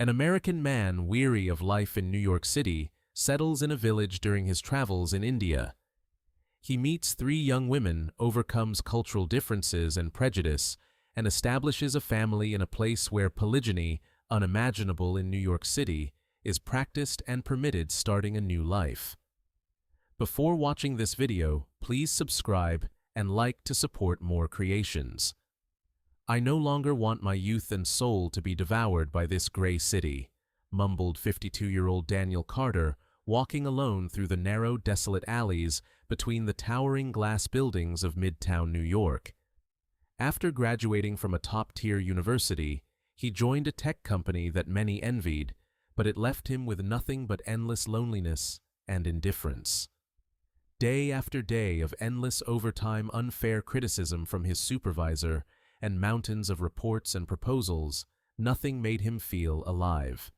An American man weary of life in New York City settles in a village during his travels in India. He meets three young women, overcomes cultural differences and prejudice, and establishes a family in a place where polygyny, unimaginable in New York City, is practiced and permitted, starting a new life. Before watching this video, please subscribe and like to support more creations. "I no longer want my youth and soul to be devoured by this gray city," mumbled 52-year-old Daniel Carter, walking alone through the narrow, desolate alleys between the towering glass buildings of Midtown New York. After graduating from a top-tier university, he joined a tech company that many envied, but it left him with nothing but endless loneliness and indifference. Day after day of endless overtime, unfair criticism from his supervisor, and mountains of reports and proposals, nothing made him feel alive.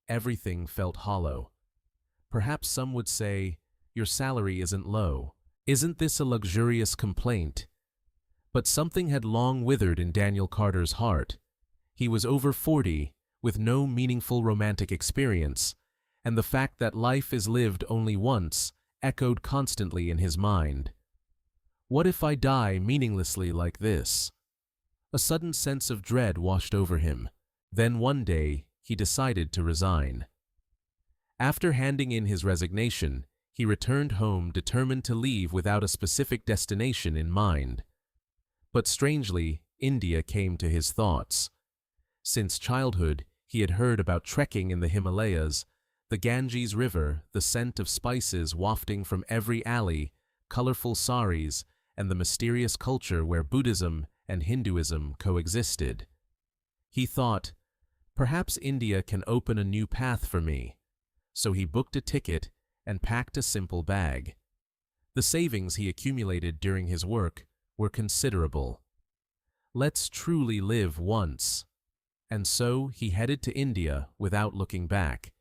Everything felt hollow. Perhaps some would say, "Your salary isn't low. Isn't this a luxurious complaint?" But something had long withered in Daniel Carter's heart. He was over 40, with no meaningful romantic experience, and the fact that life is lived only once echoed constantly in his mind. What if I die meaninglessly like this? A sudden sense of dread washed over him. Then one day, he decided to resign. After handing in his resignation, he returned home determined to leave without a specific destination in mind. But strangely, India came to his thoughts. Since childhood, he had heard about trekking in the Himalayas, the Ganges River, the scent of spices wafting from every alley, colorful saris, and the mysterious culture where Buddhism and Hinduism coexisted. He thought, perhaps India can open a new path for me. So he booked a ticket and packed a simple bag. The savings he accumulated during his work were considerable. Let's truly live once. And so he headed to India without looking back.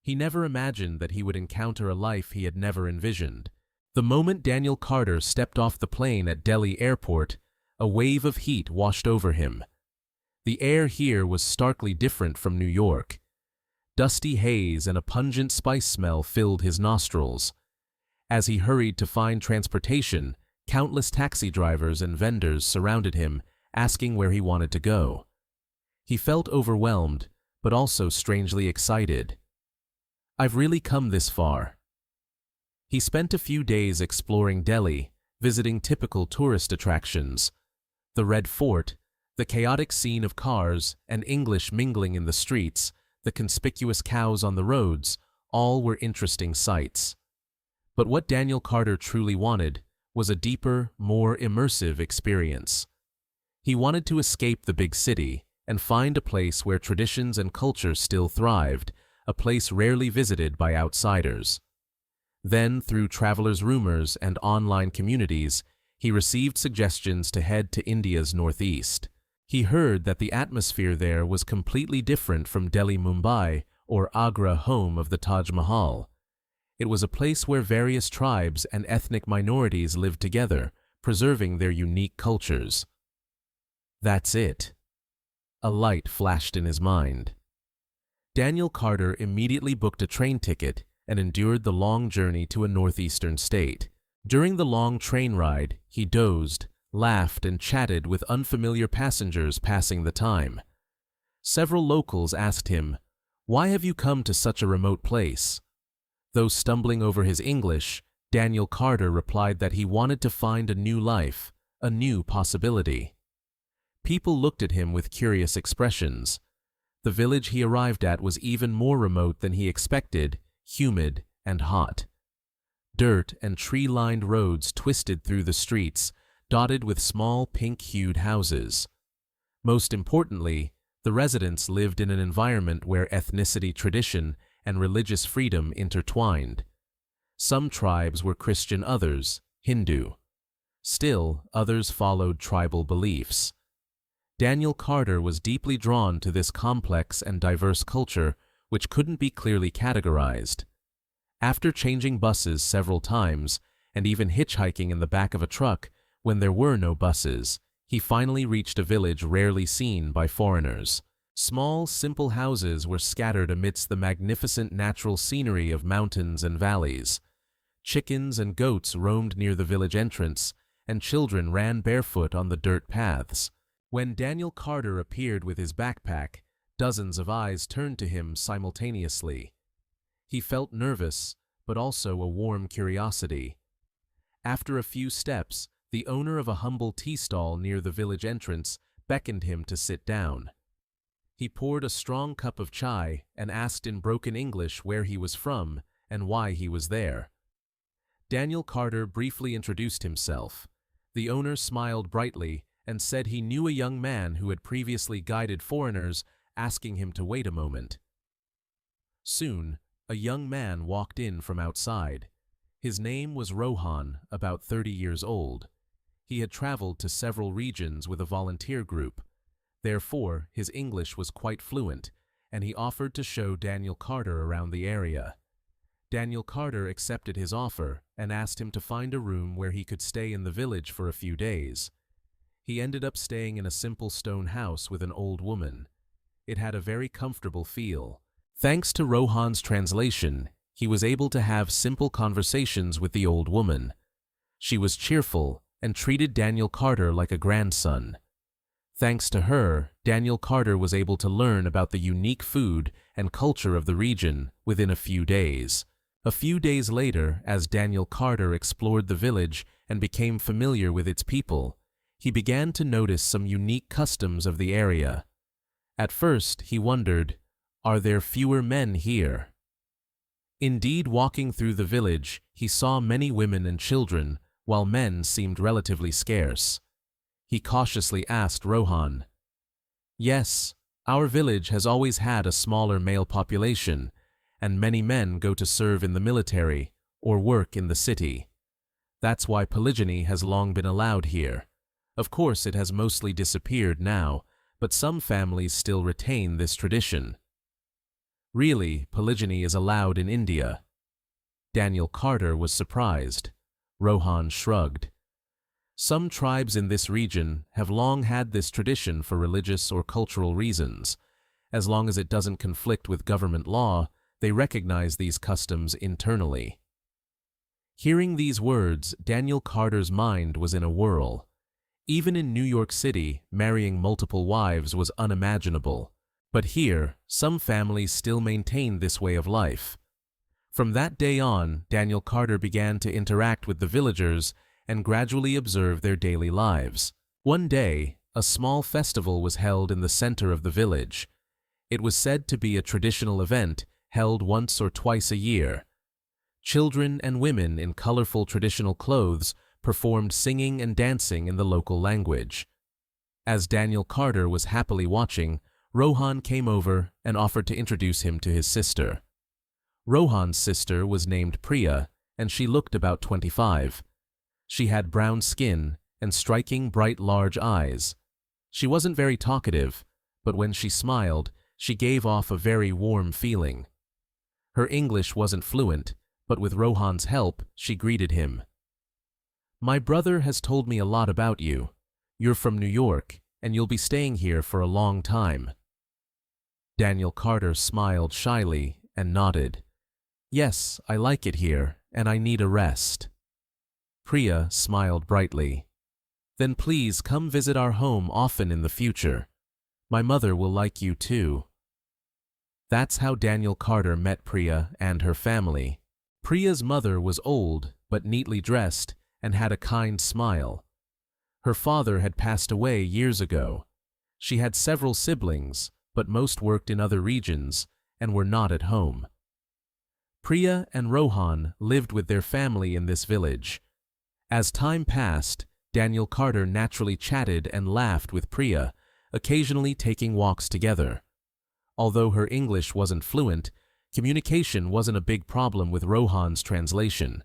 He never imagined that he would encounter a life he had never envisioned. The moment Daniel Carter stepped off the plane at Delhi airport, a wave of heat washed over him. The air here was starkly different from New York. Dusty haze and a pungent spice smell filled his nostrils. As he hurried to find transportation, countless taxi drivers and vendors surrounded him, asking where he wanted to go. He felt overwhelmed, but also strangely excited. "I've really come this far." He spent a few days exploring Delhi, visiting typical tourist attractions. The Red Fort, the chaotic scene of cars and English mingling in the streets, the conspicuous cows on the roads, all were interesting sights. But what Daniel Carter truly wanted was a deeper, more immersive experience. He wanted to escape the big city and find a place where traditions and culture still thrived, a place rarely visited by outsiders. Then, through travelers' rumors and online communities, he received suggestions to head to India's northeast. He heard that the atmosphere there was completely different from Delhi, Mumbai, or Agra, home of the Taj Mahal. It was a place where various tribes and ethnic minorities lived together, preserving their unique cultures. That's it. A light flashed in his mind. Daniel Carter immediately booked a train ticket and endured the long journey to a northeastern state. During the long train ride, he dozed, laughed, and chatted with unfamiliar passengers passing the time. Several locals asked him, "Why have you come to such a remote place?" Though stumbling over his English, Daniel Carter replied that he wanted to find a new life, a new possibility. People looked at him with curious expressions. The village he arrived at was even more remote than he expected, humid and hot. Dirt and tree-lined roads twisted through the streets, dotted with small pink-hued houses. Most importantly, the residents lived in an environment where ethnicity, tradition, and religious freedom intertwined. Some tribes were Christian, others Hindu. Still, others followed tribal beliefs. Daniel Carter was deeply drawn to this complex and diverse culture, which couldn't be clearly categorized. After changing buses several times, and even hitchhiking in the back of a truck when there were no buses, he finally reached a village rarely seen by foreigners. Small, simple houses were scattered amidst the magnificent natural scenery of mountains and valleys. Chickens and goats roamed near the village entrance, and children ran barefoot on the dirt paths. When Daniel Carter appeared with his backpack, dozens of eyes turned to him simultaneously. He felt nervous, but also a warm curiosity. After a few steps, the owner of a humble tea stall near the village entrance beckoned him to sit down. He poured a strong cup of chai and asked in broken English where he was from and why he was there. Daniel Carter briefly introduced himself. The owner smiled brightly and said he knew a young man who had previously guided foreigners, asking him to wait a moment. Soon, a young man walked in from outside. His name was Rohan, about 30 years old. He had traveled to several regions with a volunteer group. Therefore, his English was quite fluent, and he offered to show Daniel Carter around the area. Daniel Carter accepted his offer and asked him to find a room where he could stay in the village for a few days. He ended up staying in a simple stone house with an old woman. It had a very comfortable feel. Thanks to Rohan's translation, he was able to have simple conversations with the old woman. She was cheerful and treated Daniel Carter like a grandson. Thanks to her, Daniel Carter was able to learn about the unique food and culture of the region within a few days. A few days later, as Daniel Carter explored the village and became familiar with its people, he began to notice some unique customs of the area. At first, he wondered, are there fewer men here? Indeed, walking through the village, he saw many women and children, while men seemed relatively scarce. He cautiously asked Rohan, "Yes, our village has always had a smaller male population, and many men go to serve in the military or work in the city. That's why polygyny has long been allowed here. Of course, it has mostly disappeared now, but some families still retain this tradition." "Really, polygyny is allowed in India?" Daniel Carter was surprised. Rohan shrugged. "Some tribes in this region have long had this tradition for religious or cultural reasons. As long as it doesn't conflict with government law, they recognize these customs internally." Hearing these words, Daniel Carter's mind was in a whirl. Even in New York City, marrying multiple wives was unimaginable. But here, some families still maintained this way of life. From that day on, Daniel Carter began to interact with the villagers and gradually observe their daily lives. One day, a small festival was held in the center of the village. It was said to be a traditional event held once or twice a year. Children and women in colorful traditional clothes performed singing and dancing in the local language. As Daniel Carter was happily watching, Rohan came over and offered to introduce him to his sister. Rohan's sister was named Priya, and she looked about 25. She had brown skin and striking bright large eyes. She wasn't very talkative, but when she smiled, she gave off a very warm feeling. Her English wasn't fluent, but with Rohan's help, she greeted him. "My brother has told me a lot about you. You're from New York, and you'll be staying here for a long time." Daniel Carter smiled shyly and nodded. "Yes, I like it here, and I need a rest." Priya smiled brightly. "Then please come visit our home often in the future. My mother will like you too." That's how Daniel Carter met Priya and her family. Priya's mother was old but neatly dressed and had a kind smile. Her father had passed away years ago. She had several siblings, but most worked in other regions and were not at home. Priya and Rohan lived with their family in this village. As time passed, Daniel Carter naturally chatted and laughed with Priya, occasionally taking walks together. Although her English wasn't fluent, communication wasn't a big problem with Rohan's translation.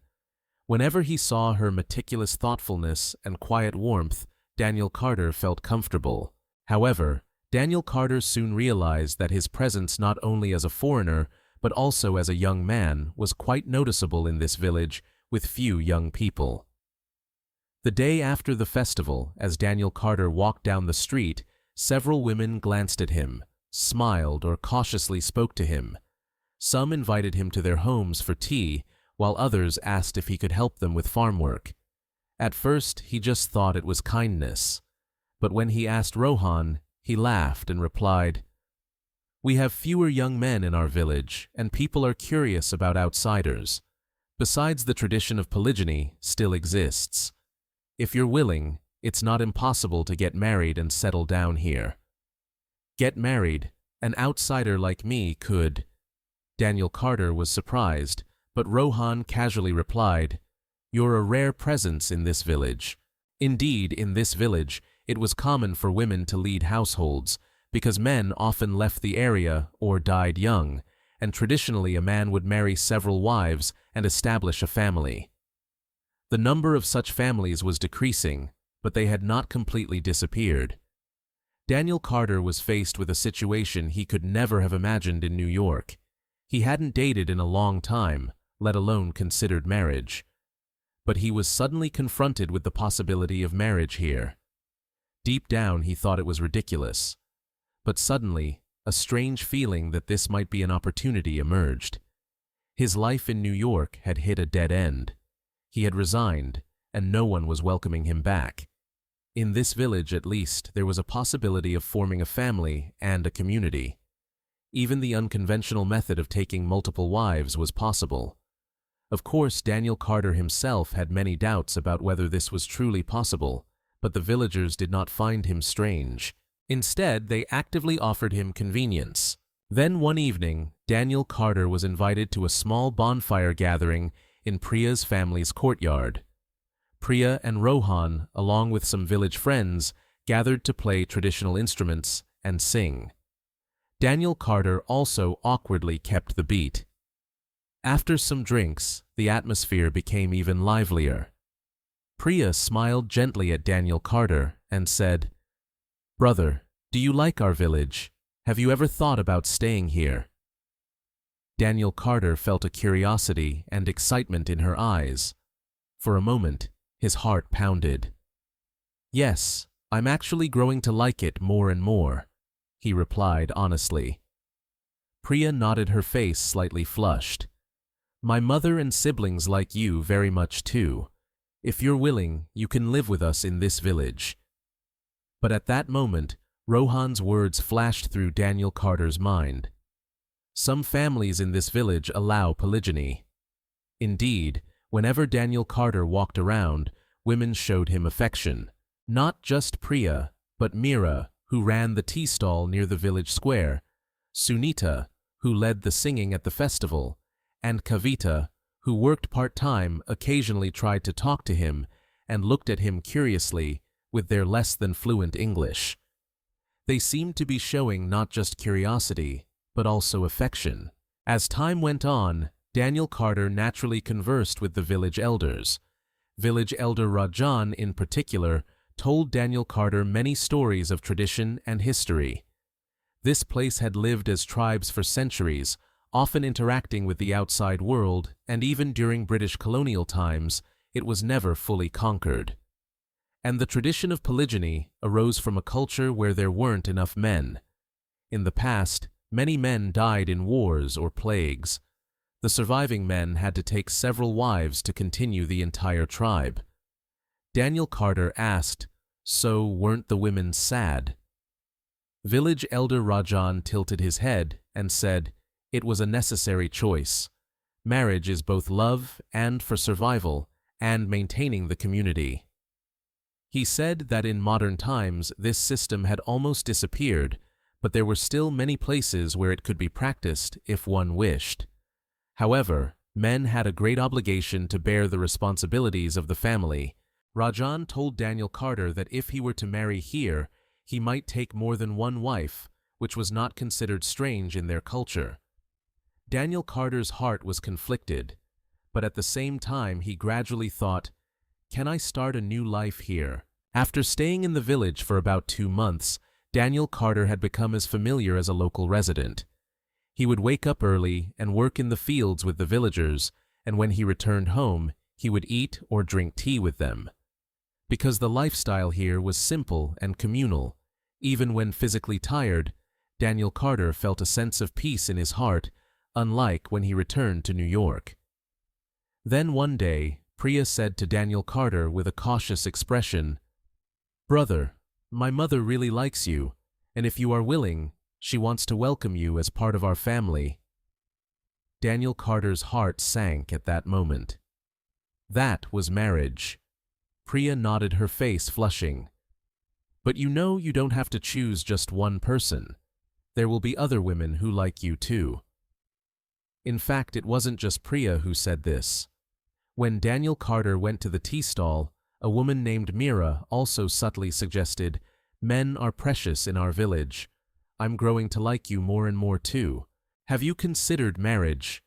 Whenever he saw her meticulous thoughtfulness and quiet warmth, Daniel Carter felt comfortable. However, Daniel Carter soon realized that his presence not only as a foreigner, but also as a young man, was quite noticeable in this village with few young people. The day after the festival, as Daniel Carter walked down the street, several women glanced at him, smiled, or cautiously spoke to him. Some invited him to their homes for tea, while others asked if he could help them with farm work. At first, he just thought it was kindness. But when he asked Rohan, he laughed and replied, "We have fewer young men in our village, and people are curious about outsiders. Besides, the tradition of polygyny still exists. If you're willing, it's not impossible to get married and settle down here." "Get married? An outsider like me could—" Daniel Carter was surprised, but Rohan casually replied, "You're a rare presence in this village." Indeed, in this village, it was common for women to lead households, because men often left the area or died young, and traditionally a man would marry several wives and establish a family. The number of such families was decreasing, but they had not completely disappeared. Daniel Carter was faced with a situation he could never have imagined in New York. He hadn't dated in a long time, let alone considered marriage. But he was suddenly confronted with the possibility of marriage here. Deep down, he thought it was ridiculous. But suddenly, a strange feeling that this might be an opportunity emerged. His life in New York had hit a dead end. He had resigned, and no one was welcoming him back. In this village, at least, there was a possibility of forming a family and a community. Even the unconventional method of taking multiple wives was possible. Of course, Daniel Carter himself had many doubts about whether this was truly possible, but the villagers did not find him strange. Instead, they actively offered him convenience. Then one evening, Daniel Carter was invited to a small bonfire gathering in Priya's family's courtyard. Priya and Rohan, along with some village friends, gathered to play traditional instruments and sing. Daniel Carter also awkwardly kept the beat. After some drinks, the atmosphere became even livelier. Priya smiled gently at Daniel Carter and said, "Brother, do you like our village? Have you ever thought about staying here?" Daniel Carter felt a curiosity and excitement in her eyes. For a moment, his heart pounded. "Yes, I'm actually growing to like it more and more," he replied honestly. Priya nodded, her face slightly flushed. "My mother and siblings like you very much too. If you're willing, you can live with us in this village." But at that moment, Rohan's words flashed through Daniel Carter's mind. Some families in this village allow polygyny. Indeed, whenever Daniel Carter walked around, women showed him affection. Not just Priya, but Meera, who ran the tea stall near the village square, Sunita, who led the singing at the festival, and Kavita, who worked part-time, occasionally tried to talk to him and looked at him curiously with their less than fluent English. They seemed to be showing not just curiosity, but also affection. As time went on, Daniel Carter naturally conversed with the village elders. Village elder Rajan, in particular, told Daniel Carter many stories of tradition and history. This place had lived as tribes for centuries, often interacting with the outside world, and even during British colonial times, it was never fully conquered. And the tradition of polygyny arose from a culture where there weren't enough men. In the past, many men died in wars or plagues. The surviving men had to take several wives to continue the entire tribe. Daniel Carter asked, "So weren't the women sad?" Village elder Rajan tilted his head and said, "It was a necessary choice. Marriage is both love and for survival and maintaining the community." He said that in modern times this system had almost disappeared, but there were still many places where it could be practiced if one wished. However, men had a great obligation to bear the responsibilities of the family. Rajan told Daniel Carter that if he were to marry here, he might take more than one wife, which was not considered strange in their culture. Daniel Carter's heart was conflicted, but at the same time he gradually thought, "Can I start a new life here?" After staying in the village for about 2 months, Daniel Carter had become as familiar as a local resident. He would wake up early and work in the fields with the villagers, and when he returned home, he would eat or drink tea with them. Because the lifestyle here was simple and communal, even when physically tired, Daniel Carter felt a sense of peace in his heart, unlike when he returned to New York. Then one day, Priya said to Daniel Carter with a cautious expression, "Brother, my mother really likes you, and if you are willing, she wants to welcome you as part of our family." Daniel Carter's heart sank at that moment. That was marriage. Priya nodded, her face flushing. "But you know you don't have to choose just one person. There will be other women who like you too." In fact, it wasn't just Priya who said this. When Daniel Carter went to the tea stall, a woman named Mira also subtly suggested, "Men are precious in our village. I'm growing to like you more and more too. Have you considered marriage?"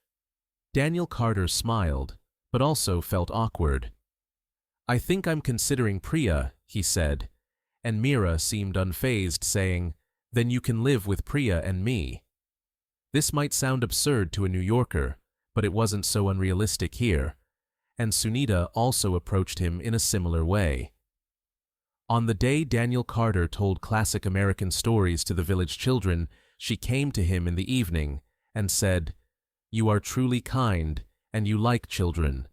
Daniel Carter smiled, but also felt awkward. "I think I'm considering Priya," he said, and Mira seemed unfazed, saying, "Then you can live with Priya and me." This might sound absurd to a New Yorker, but it wasn't so unrealistic here, and Sunita also approached him in a similar way. On the day Daniel Carter told classic American stories to the village children, she came to him in the evening and said, "You are truly kind, and you like children.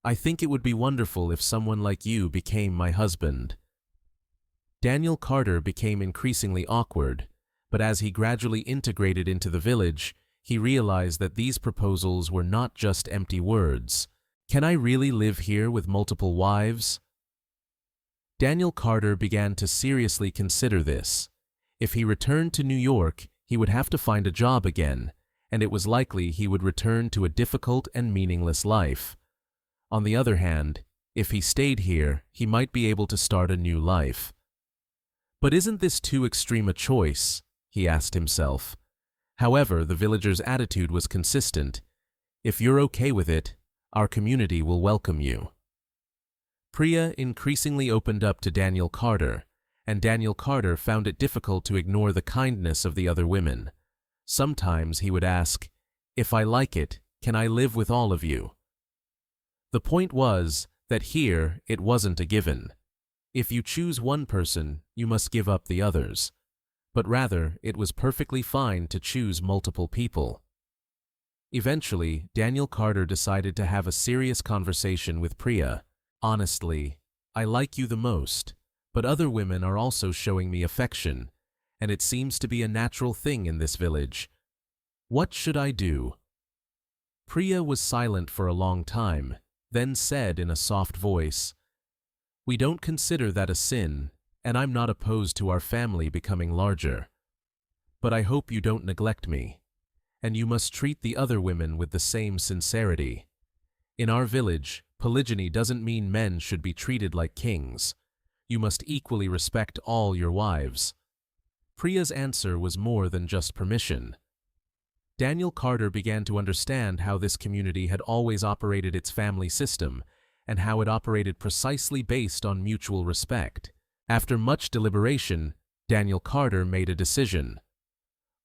I think it would be wonderful if someone like you became my husband." Daniel Carter became increasingly awkward, but as he gradually integrated into the village, he realized that these proposals were not just empty words. "Can I really live here with multiple wives?" Daniel Carter began to seriously consider this. If he returned to New York, he would have to find a job again, and it was likely he would return to a difficult and meaningless life. On the other hand, if he stayed here, he might be able to start a new life. But isn't this too extreme a choice? He asked himself. However, the villagers' attitude was consistent. "If you're okay with it, our community will welcome you." Priya increasingly opened up to Daniel Carter, and Daniel Carter found it difficult to ignore the kindness of the other women. Sometimes he would ask, "If I like it, can I live with all of you?" The point was that here it wasn't a given. If you choose one person, you must give up the others. But rather, it was perfectly fine to choose multiple people. Eventually, Daniel Carter decided to have a serious conversation with Priya. "Honestly, I like you the most, but other women are also showing me affection, and it seems to be a natural thing in this village. What should I do?" Priya was silent for a long time, then said in a soft voice, "We don't consider that a sin, and I'm not opposed to our family becoming larger. But I hope you don't neglect me, and you must treat the other women with the same sincerity. In our village, polygyny doesn't mean men should be treated like kings. You must equally respect all your wives." Priya's answer was more than just permission. Daniel Carter began to understand how this community had always operated its family system, and how it operated precisely based on mutual respect. After much deliberation, Daniel Carter made a decision.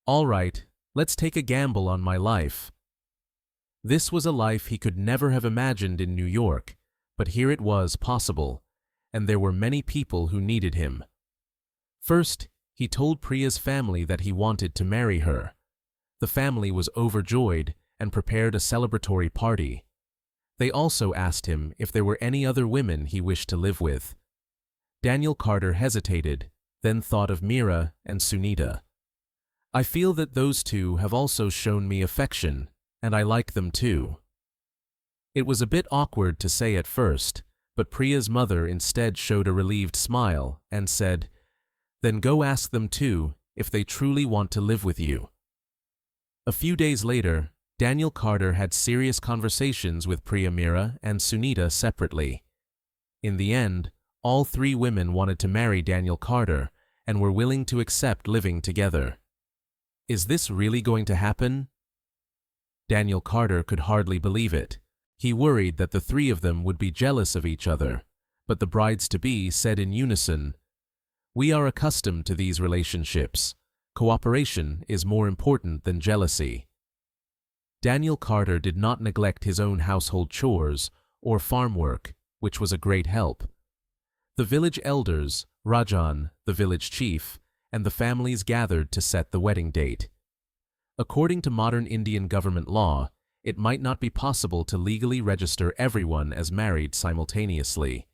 "All right, let's take a gamble on my life." This was a life he could never have imagined in New York, but here it was possible, and there were many people who needed him. First, he told Priya's family that he wanted to marry her. The family was overjoyed and prepared a celebratory party. They also asked him if there were any other women he wished to live with. Daniel Carter hesitated, then thought of Mira and Sunita. "I feel that those two have also shown me affection, and I like them too." It was a bit awkward to say at first, but Priya's mother instead showed a relieved smile and said, "Then go ask them too if they truly want to live with you." A few days later, Daniel Carter had serious conversations with Priya, Mira, and Sunita separately. In the end, all three women wanted to marry Daniel Carter and were willing to accept living together. Is this really going to happen? Daniel Carter could hardly believe it. He worried that the three of them would be jealous of each other, but the brides-to-be said in unison, "We are accustomed to these relationships. Cooperation is more important than jealousy." Daniel Carter did not neglect his own household chores or farm work, which was a great help. The village elders, Rajan, the village chief, and the families gathered to set the wedding date. According to modern Indian government law, it might not be possible to legally register everyone as married simultaneously.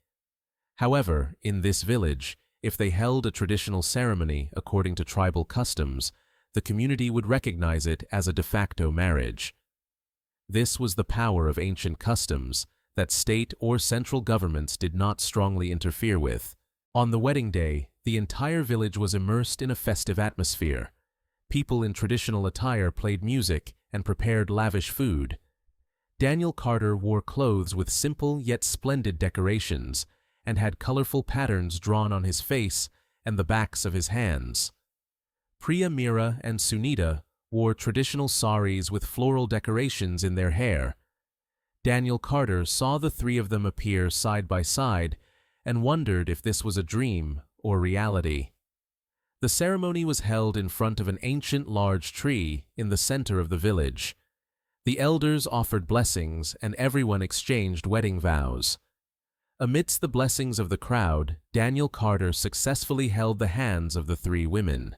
However, in this village, if they held a traditional ceremony according to tribal customs, the community would recognize it as a de facto marriage. This was the power of ancient customs that state or central governments did not strongly interfere with. On the wedding day, the entire village was immersed in a festive atmosphere. People in traditional attire played music and prepared lavish food. Daniel Carter wore clothes with simple yet splendid decorations and had colorful patterns drawn on his face and the backs of his hands. Priya, Meera, and Sunita wore traditional saris with floral decorations in their hair. Daniel Carter saw the three of them appear side by side and wondered if this was a dream or reality. The ceremony was held in front of an ancient large tree in the center of the village. The elders offered blessings and everyone exchanged wedding vows. Amidst the blessings of the crowd, Daniel Carter successfully held the hands of the three women.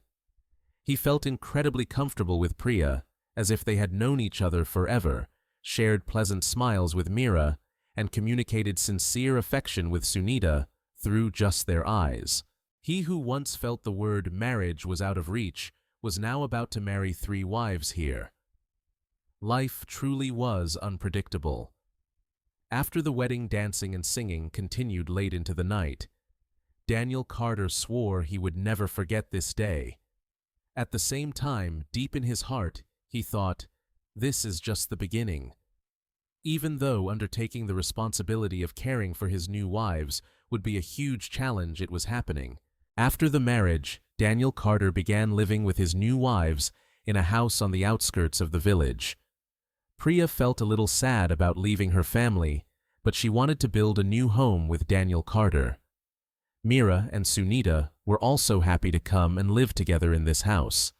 He felt incredibly comfortable with Priya, as if they had known each other forever, shared pleasant smiles with Meera, and communicated sincere affection with Sunita through just their eyes. He who once felt the word marriage was out of reach was now about to marry three wives here. Life truly was unpredictable. After the wedding, dancing and singing continued late into the night. Daniel Carter swore he would never forget this day. At the same time, deep in his heart, he thought, this is just the beginning. Even though undertaking the responsibility of caring for his new wives would be a huge challenge, it was happening. After the marriage, Daniel Carter began living with his new wives in a house on the outskirts of the village. Priya felt a little sad about leaving her family, but she wanted to build a new home with Daniel Carter. Meera and Sunita were also happy to come and live together in this house.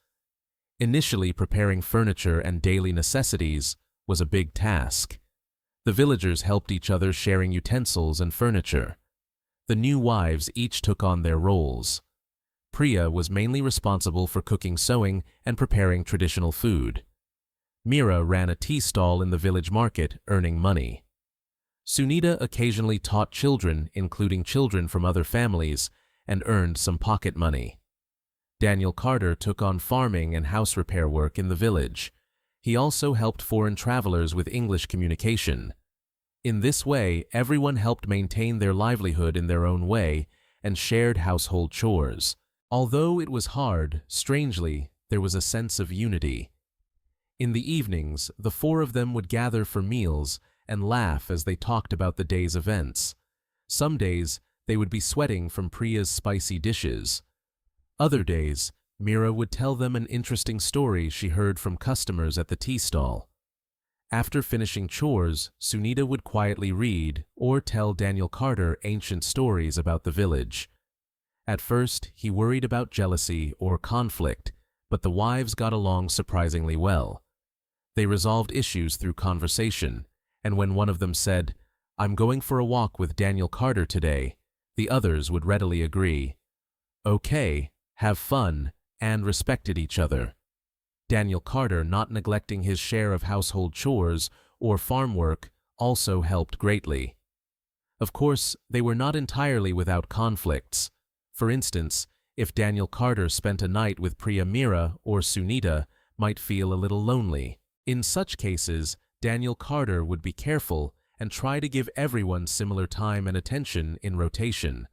Initially, preparing furniture and daily necessities was a big task. The villagers helped each other, sharing utensils and furniture. The new wives each took on their roles. Priya was mainly responsible for cooking, sewing, and preparing traditional food. Meera ran a tea stall in the village market, earning money. Sunita occasionally taught children, including children from other families, and earned some pocket money. Daniel Carter took on farming and house repair work in the village. He also helped foreign travelers with English communication. In this way, everyone helped maintain their livelihood in their own way and shared household chores. Although it was hard, strangely, there was a sense of unity. In the evenings, the four of them would gather for meals and laugh as they talked about the day's events. Some days, they would be sweating from Priya's spicy dishes. Other days, Meera would tell them an interesting story she heard from customers at the tea stall. After finishing chores, Sunita would quietly read or tell Daniel Carter ancient stories about the village. At first, he worried about jealousy or conflict, but the wives got along surprisingly well. They resolved issues through conversation, and when one of them said, "I'm going for a walk with Daniel Carter today," the others would readily agree. Okay, have fun, and respected each other. Daniel Carter, not neglecting his share of household chores or farm work, also helped greatly. Of course, they were not entirely without conflicts. For instance, if Daniel Carter spent a night with Priya, Meera, or Sunita, might feel a little lonely. In such cases, Daniel Carter would be careful and try to give everyone similar time and attention in rotation.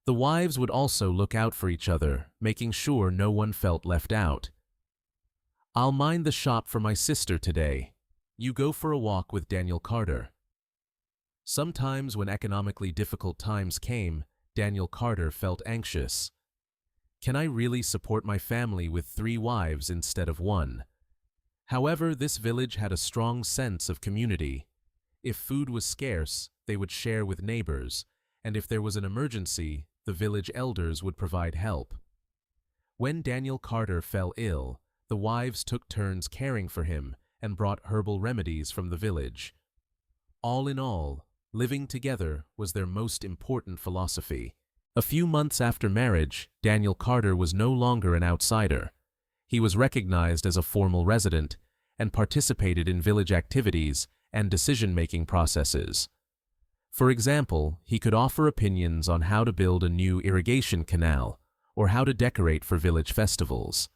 The wives would also look out for each other, making sure no one felt left out. "I'll mind the shop for my sister today. You go for a walk with Daniel Carter." Sometimes when economically difficult times came, Daniel Carter felt anxious. Can I really support my family with 3 wives instead of 1? However, this village had a strong sense of community. If food was scarce, they would share with neighbors, and if there was an emergency, the village elders would provide help. When Daniel Carter fell ill, the wives took turns caring for him and brought herbal remedies from the village. All in all, living together was their most important philosophy. A few months after marriage, Daniel Carter was no longer an outsider. He was recognized as a formal resident and participated in village activities and decision-making processes. For example, he could offer opinions on how to build a new irrigation canal or how to decorate for village festivals.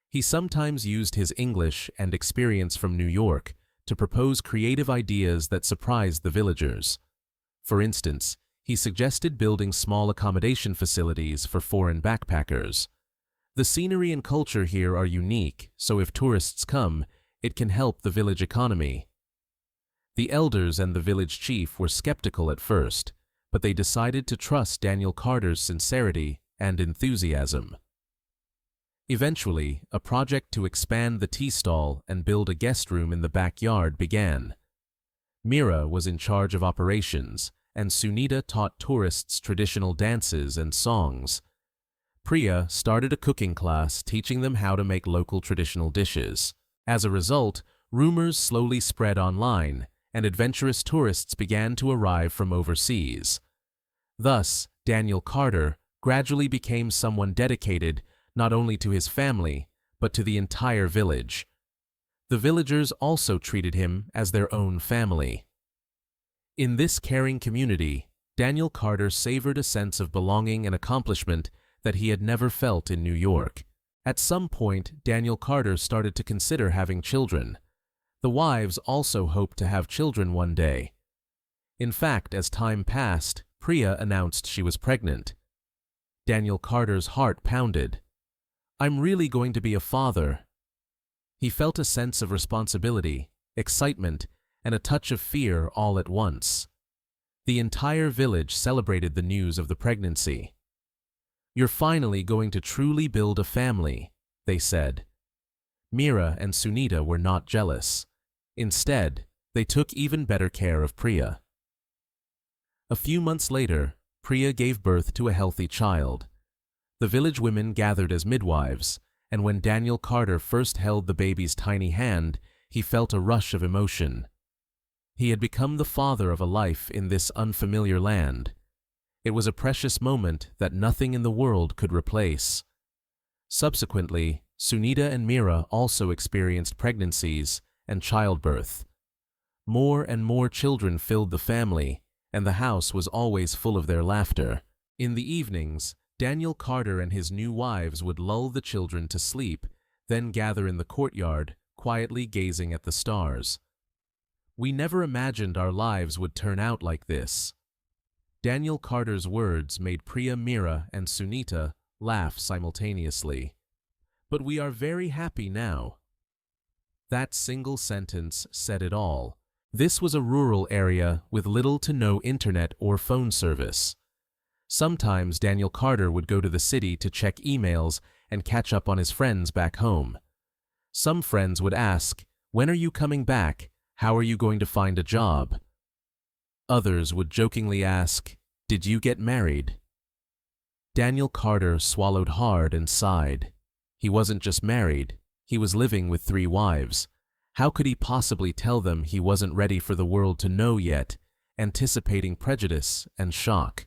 He sometimes used his English and experience from New York to propose creative ideas that surprised the villagers. For instance, he suggested building small accommodation facilities for foreign backpackers. The scenery and culture here are unique, so if tourists come, it can help the village economy. The elders and the village chief were skeptical at first, but they decided to trust Daniel Carter's sincerity and enthusiasm. Eventually, a project to expand the tea stall and build a guest room in the backyard began. Mira was in charge of operations, and Sunita taught tourists traditional dances and songs. Priya started a cooking class teaching them how to make local traditional dishes. As a result, rumors slowly spread online, and adventurous tourists began to arrive from overseas. Thus, Daniel Carter gradually became someone dedicated not only to his family, but to the entire village. The villagers also treated him as their own family. In this caring community, Daniel Carter savored a sense of belonging and accomplishment that he had never felt in New York. At some point, Daniel Carter started to consider having children. The wives also hoped to have children one day. In fact, as time passed, Priya announced she was pregnant. Daniel Carter's heart pounded. "I'm really going to be a father." He felt a sense of responsibility, excitement, and a touch of fear all at once. The entire village celebrated the news of the pregnancy. "You're finally going to truly build a family," they said. Mira and Sunita were not jealous. Instead, they took even better care of Priya. A few months later, Priya gave birth to a healthy child. The village women gathered as midwives, and when Daniel Carter first held the baby's tiny hand, he felt a rush of emotion. He had become the father of a life in this unfamiliar land. It was a precious moment that nothing in the world could replace. Subsequently, Sunita and Mira also experienced pregnancies and childbirth. More and more children filled the family, and the house was always full of their laughter. In the evenings, Daniel Carter and his new wives would lull the children to sleep, then gather in the courtyard, quietly gazing at the stars. "We never imagined our lives would turn out like this." Daniel Carter's words made Priya, Mira, and Sunita laugh simultaneously. "But we are very happy now." That single sentence said it all. This was a rural area with little to no internet or phone service. Sometimes Daniel Carter would go to the city to check emails and catch up on his friends back home. Some friends would ask, "When are you coming back? How are you going to find a job?" Others would jokingly ask, "Did you get married?" Daniel Carter swallowed hard and sighed. He wasn't just married, he was living with 3 wives. How could he possibly tell them he wasn't ready for the world to know yet, anticipating prejudice and shock?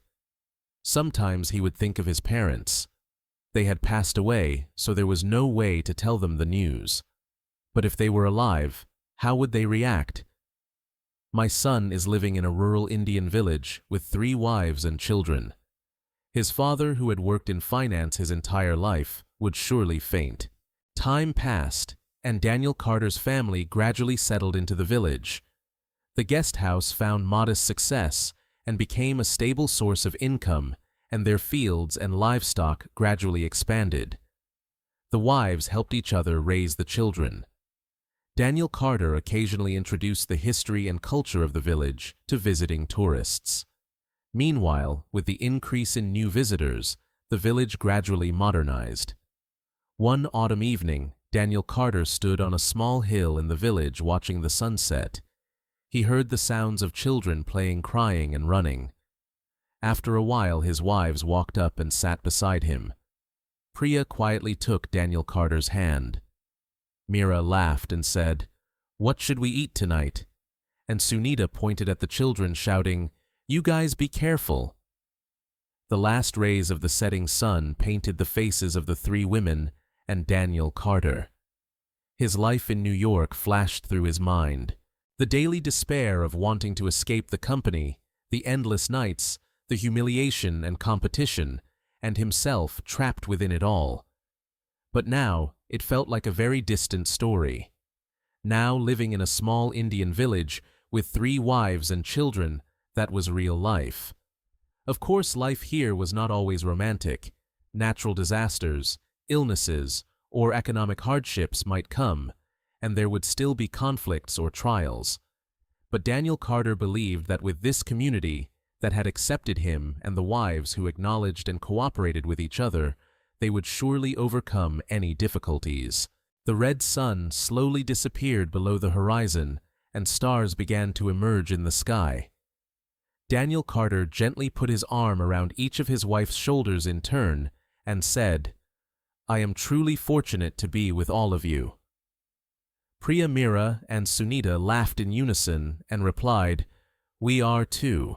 Sometimes he would think of his parents. They had passed away, so there was no way to tell them the news. But if they were alive, how would they react? "My son is living in a rural Indian village with 3 wives and children." His father, who had worked in finance his entire life, would surely faint. Time passed, and Daniel Carter's family gradually settled into the village. The guest house found modest success and became a stable source of income, and their fields and livestock gradually expanded. The wives helped each other raise the children. Daniel Carter occasionally introduced the history and culture of the village to visiting tourists. Meanwhile, with the increase in new visitors, the village gradually modernized. One autumn evening, Daniel Carter stood on a small hill in the village watching the sunset. He heard the sounds of children playing, crying, and running. After a while, his wives walked up and sat beside him. Priya quietly took Daniel Carter's hand. Mira laughed and said, "What should we eat tonight?" And Sunita pointed at the children, shouting, "You guys be careful." The last rays of the setting sun painted the faces of the three women and Daniel Carter. His life in New York flashed through his mind. The daily despair of wanting to escape the company, the endless nights, the humiliation and competition, and himself trapped within it all. But now it felt like a very distant story. Now living in a small Indian village with 3 wives and children, that was real life. Of course, life here was not always romantic. Natural disasters, illnesses, or economic hardships might come, and there would still be conflicts or trials. But Daniel Carter believed that with this community that had accepted him and the wives who acknowledged and cooperated with each other, they would surely overcome any difficulties. The red sun slowly disappeared below the horizon, and stars began to emerge in the sky. Daniel Carter gently put his arm around each of his wife's shoulders in turn and said, "I am truly fortunate to be with all of you." Priya Mira and Sunita laughed in unison and replied, "We are too."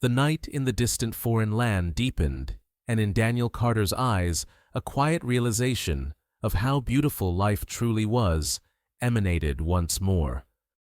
The night in the distant foreign land deepened, and in Daniel Carter's eyes a quiet realization of how beautiful life truly was emanated once more.